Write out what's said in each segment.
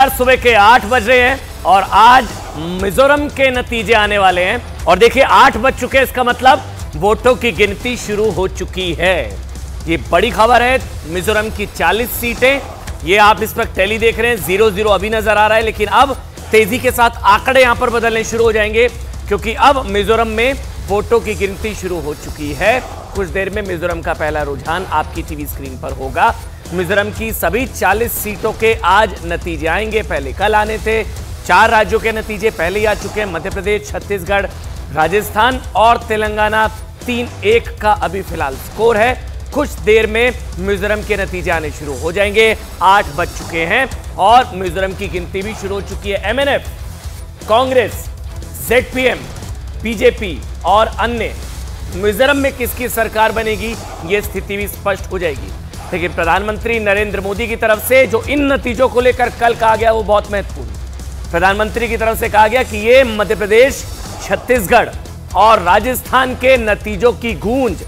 नमस्कार, सुबह के 8 बज रहे हैं और आज मिजोरम के नतीजे आने वाले हैं। और देखिए 8 बज चुके हैं, इसका मतलब वोटों की गिनती शुरू हो चुकी है। ये बड़ी खबर है। मिजोरम की 40 सीटें, ये आप इस वक्त टेली देख रहे हैं, 0-0 अभी नजर आ रहा है, लेकिन अब तेजी के साथ आंकड़े यहां पर बदलने शुरू हो जाएंगे क्योंकि अब मिजोरम में वोटों की गिनती शुरू हो चुकी है। कुछ देर में मिजोरम का पहला रुझान आपकी टीवी स्क्रीन पर होगा। मिजोरम की सभी 40 सीटों के आज नतीजे आएंगे। पहले कल आने थे। 4 राज्यों के नतीजे पहले ही आ चुके हैं, मध्य प्रदेश, छत्तीसगढ़, राजस्थान और तेलंगाना। 3-1 का अभी फिलहाल स्कोर है। कुछ देर में मिजोरम के नतीजे आने शुरू हो जाएंगे। 8 बज चुके हैं और मिजोरम की गिनती भी शुरू हो चुकी है। MNF, कांग्रेस, ZPM, बीजेपी और अन्य, मिजोरम में किसकी सरकार बनेगी यह स्थिति भी स्पष्ट हो जाएगी। लेकिन प्रधानमंत्री नरेंद्र मोदी की तरफ से जो इन नतीजों को लेकर कल कहा गया वो बहुत महत्वपूर्ण। प्रधानमंत्री की तरफ से कहा गया कि ये मध्य प्रदेश, छत्तीसगढ़ और राजस्थान के नतीजों की गूंज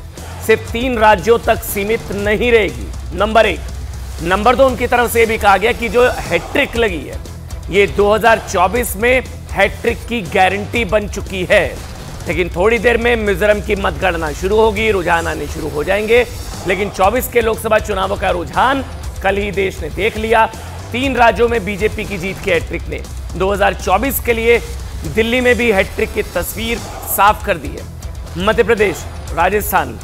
सिर्फ 3 राज्यों तक सीमित नहीं रहेगी। नंबर 1। नंबर 2, उनकी तरफ से भी कहा गया कि जो हैट्रिक लगी है ये 2024 में हैट्रिक की गारंटी बन चुकी है। लेकिन थोड़ी देर में मिजोरम की मतगणना शुरू होगी, रुझान आने शुरू हो जाएंगे। लेकिन 24 के लोकसभा चुनावों का रुझान कल ही देश ने देख लिया। 3 राज्यों में बीजेपी की जीत के हैट्रिक ने 2024 के लिए दिल्ली में भी हैट्रिक की तस्वीर साफ कर दी है। मध्य प्रदेश, राजस्थान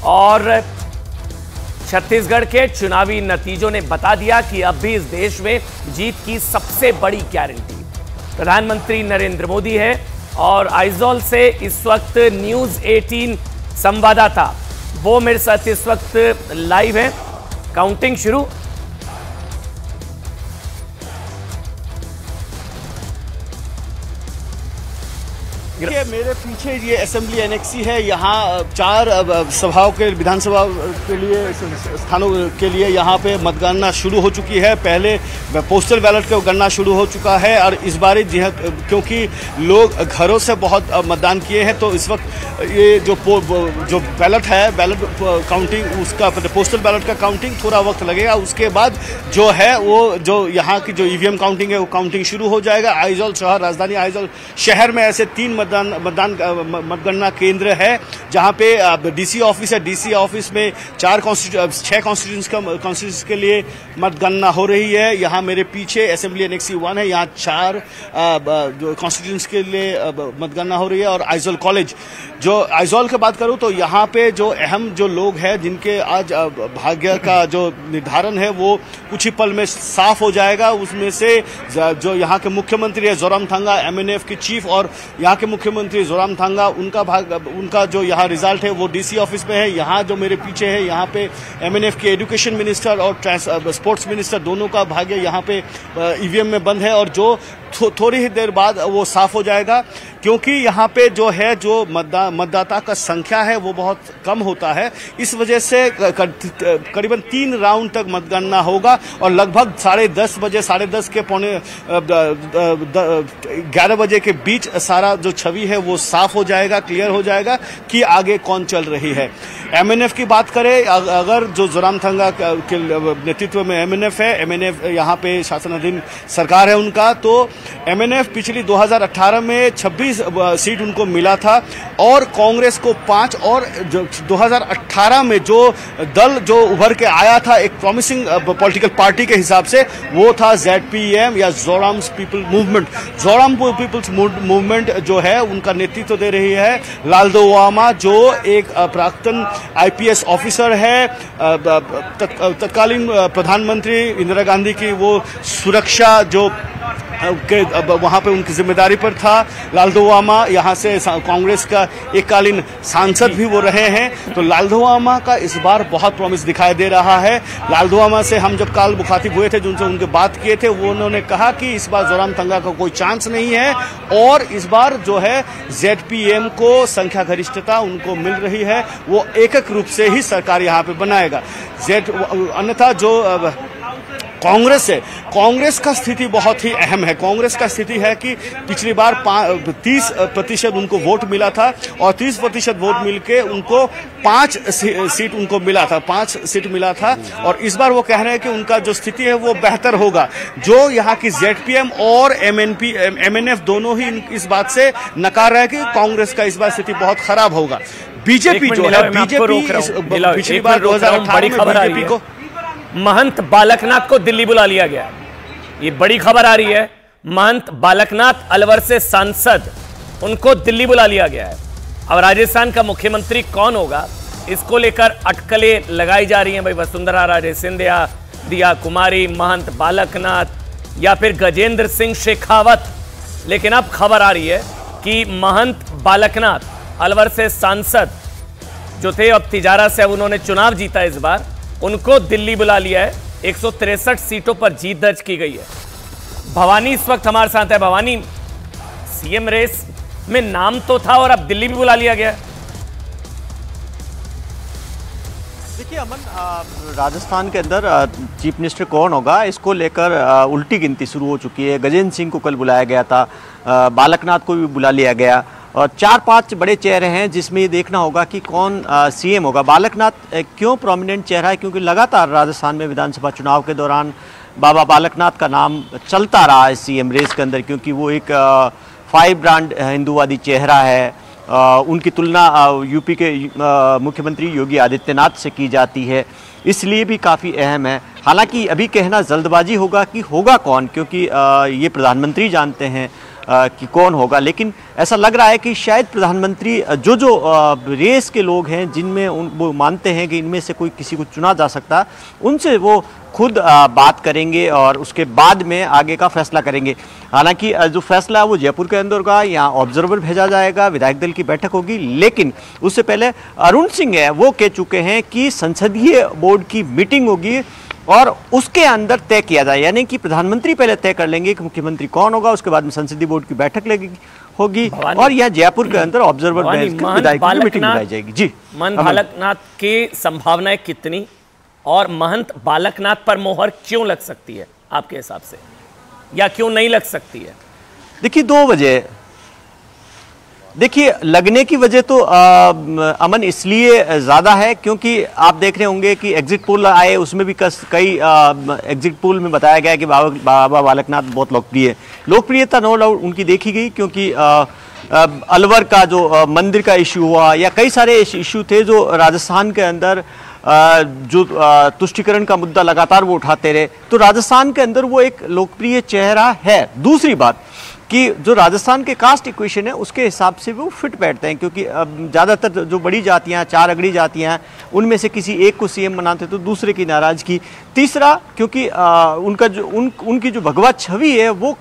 और छत्तीसगढ़ के चुनावी नतीजों ने बता दिया कि अब भी इस देश में जीत की सबसे बड़ी गारंटी प्रधानमंत्री नरेंद्र मोदी है। और आइजॉल से इस वक्त न्यूज़ 18 संवाददाता वो मेरे साथ इस वक्त लाइव है। काउंटिंग शुरू। मेरे पीछे ये असेंबली एनेक्सी है। यहाँ 4 सभाओं के विधानसभा के लिए स्थानों के लिए यहाँ पे मतगणना शुरू हो चुकी है। पहले पोस्टल बैलेट का गणना शुरू हो चुका है और इस बार क्योंकि लोग घरों से बहुत मतदान किए हैं तो इस वक्त ये जो बैलेट है, बैलेट काउंटिंग, उसका पोस्टल बैलेट का काउंटिंग थोड़ा वक्त लगेगा। उसके बाद जो है वो जो यहाँ की जो EVM काउंटिंग है वो काउंटिंग शुरू हो जाएगा। आइजॉल शहर, राजधानी आइजॉल शहर में ऐसे 3 मतगणना केंद्र है जहां पे DC ऑफिस है। DC ऑफिस में 6 कॉन्स्टिट्यूंसी के लिए मतगणना हो रही है। यहां मेरे पीछे असेंबली एनेक्सी 1 है, यहां 4 कॉन्स्टिट्यूंसी के लिए मतगणना हो रही है। और आइजॉल कॉलेज, जो आइजॉल की बात करूं तो यहां पे जो अहम जो लोग हैं जिनके आज भाग्य का जो निर्धारण है वो कुछ ही पल में साफ हो जाएगा। उसमें से जो यहाँ के मुख्यमंत्री है जोरामथंगा, MNF की चीफ और यहाँ के मुख्यमंत्री जोरामथंगा, उनका जो यहाँ रिजल्ट है वो DC ऑफिस में है। यहाँ जो मेरे पीछे है यहाँ पे MNF के एजुकेशन मिनिस्टर और स्पोर्ट्स मिनिस्टर दोनों का भाग्य यहाँ पे EVM में बंद है और जो थोड़ी ही देर बाद वो साफ हो जाएगा क्योंकि यहाँ पे जो है जो मतदाता का संख्या है वो बहुत कम होता है। इस वजह से करीबन 3 राउंड तक मतगणना होगा और लगभग 10:30 बजे, 10:30 के पौने 11 बजे के बीच सारा जो छवि है वो साफ हो जाएगा, क्लियर हो जाएगा कि आगे कौन चल रही है। MNF की बात करें, अगर जो जोरामथंगा के नेतृत्व में MNF है, MNF यहाँ पे शासनाधीन सरकार है उनका, तो MNF पिछली 2018 में 26 सीट उनको मिला था और कांग्रेस को 5 और 2018 में जो दल जो उभर के आया था एक प्रॉमिसिंग पॉलिटिकल पार्टी के हिसाब से वो था ZPM या Joram people movement. Joram people's movement जो है उनका नेतृत्व दे रही है लालदोवामा, जो एक प्राक्तन IPS ऑफिसर है। तत्कालीन प्रधानमंत्री इंदिरा गांधी की वो सुरक्षा जो वहां पे उनकी जिम्मेदारी पर था लालदोवामा। यहाँ से कांग्रेस का एककालीन सांसद भी वो रहे हैं। तो लालदोवामा का इस बार बहुत प्रॉमिस दिखाई दे रहा है। लालदोवामा से हम जब काल मुखातिब हुए थे, जिनसे उनके बात किए थे, वो उन्होंने कहा कि इस बार जोरामथंगा का कोई चांस नहीं है और इस बार जो है ZPM को संख्या गरिष्ठता उनको मिल रही है, वो एकक रूप से ही सरकार यहाँ पे बनाएगा। अन्यथा जो कांग्रेस है, कांग्रेस का स्थिति बहुत ही अहम है। कांग्रेस का स्थिति है कि पिछली बार 30% उनको वोट मिला था और 30% वोट मिलके उनको 5 सीट उनको मिला था, 5 सीट मिला था। और इस बार वो कह रहे हैं कि उनका जो स्थिति है वो बेहतर होगा। जो यहाँ की ZPM और MNF दोनों ही इस बात से नकार रहे हैं कि कांग्रेस का इस बार स्थिति बहुत खराब होगा। बीजेपी जो है, बीजेपी पिछली बार 2018 में बीजेपी को महंत बालकनाथ को दिल्ली बुला लिया गया। ये बड़ी खबर आ रही है। महंत बालकनाथ अलवर से सांसद, उनको दिल्ली बुला लिया गया है। अब राजस्थान का मुख्यमंत्री कौन होगा, इसको लेकर अटकलें लगाई जा रही हैं। भाई वसुंधरा राजे सिंधिया, दिया कुमारी, महंत बालकनाथ या फिर गजेंद्र सिंह शेखावत। लेकिन अब खबर आ रही है कि महंत बालकनाथ अलवर से सांसद जो थे, अब तिजारा से अब उन्होंने चुनाव जीता इस बार, उनको दिल्ली बुला लिया है। 163 सीटों पर जीत दर्ज की गई है। भवानी इस वक्त हमारे साथ है। भवानी, सीएम रेस में नाम तो था और अब दिल्ली भी बुला लिया गया। देखिए अमन, राजस्थान के अंदर चीफ मिनिस्टर कौन होगा, इसको लेकर उल्टी गिनती शुरू हो चुकी है। गजेंद्र सिंह को कल बुलाया गया था, बालकनाथ को भी बुला लिया गया और 4-5 बड़े चेहरे हैं जिसमें ये देखना होगा कि कौन सीएम होगा। बालकनाथ क्यों प्रोमिनेंट चेहरा है, क्योंकि लगातार राजस्थान में विधानसभा चुनाव के दौरान बाबा बालकनाथ का नाम चलता रहा है सीएम रेस के अंदर, क्योंकि वो एक 5 ब्रांड हिंदूवादी चेहरा है। उनकी तुलना यूपी के मुख्यमंत्री योगी आदित्यनाथ से की जाती है, इसलिए भी काफ़ी अहम है। हालांकि अभी कहना जल्दबाजी होगा कि होगा कौन, क्योंकि ये प्रधानमंत्री जानते हैं कि कौन होगा। लेकिन ऐसा लग रहा है कि शायद प्रधानमंत्री जो रेस के लोग हैं जिनमें वो मानते हैं कि इनमें से कोई किसी को चुना जा सकता, उनसे वो खुद बात करेंगे और उसके बाद में आगे का फैसला करेंगे। हालांकि जो फैसला है वो जयपुर के अंदर होगा, यहाँ ऑब्जर्वर भेजा जाएगा, विधायक दल की बैठक होगी। लेकिन उससे पहले अरुण सिंह है वो कह चुके हैं कि संसदीय बोर्ड की मीटिंग होगी और उसके अंदर तय किया जाए, यानी कि प्रधानमंत्री पहले तय कर लेंगे कि मुख्यमंत्री कौन होगा, उसके बाद में संसदीय बोर्ड की बैठक होगी और यहाँ जयपुर के अंदर ऑब्जर्वर विधायक की मीटिंग बुलाई जाएगी। जी, महंत बालकनाथ की संभावनाएं कितनी और महंत बालकनाथ पर मोहर क्यों लग सकती है आपके हिसाब से, या क्यों नहीं लग सकती है? देखिए 2 वजह। देखिए लगने की वजह तो अमन इसलिए ज़्यादा है क्योंकि आप देख रहे होंगे कि एग्जिट पोल आए, उसमें भी कई एग्जिट पोल में बताया गया कि बाबा बालकनाथ बहुत लोकप्रियता नो डाउट उनकी देखी गई, क्योंकि अलवर का जो मंदिर का इशू हुआ या कई सारे इशू थे जो राजस्थान के अंदर जो तुष्टिकरण का मुद्दा लगातार वो उठाते रहे, तो राजस्थान के अंदर वो एक लोकप्रिय चेहरा है। दूसरी बात कि जो राजस्थान के कास्ट इक्वेशन है उसके हिसाब से वो फिट बैठते हैं, क्योंकि ज़्यादातर जो बड़ी जातियाँ, 4 अगड़ी जातियाँ, उनमें से किसी एक को सीएम बनाते तो दूसरे की नाराज़गी। तीसरा, क्योंकि उनका जो उनकी जो भगवा छवि है वो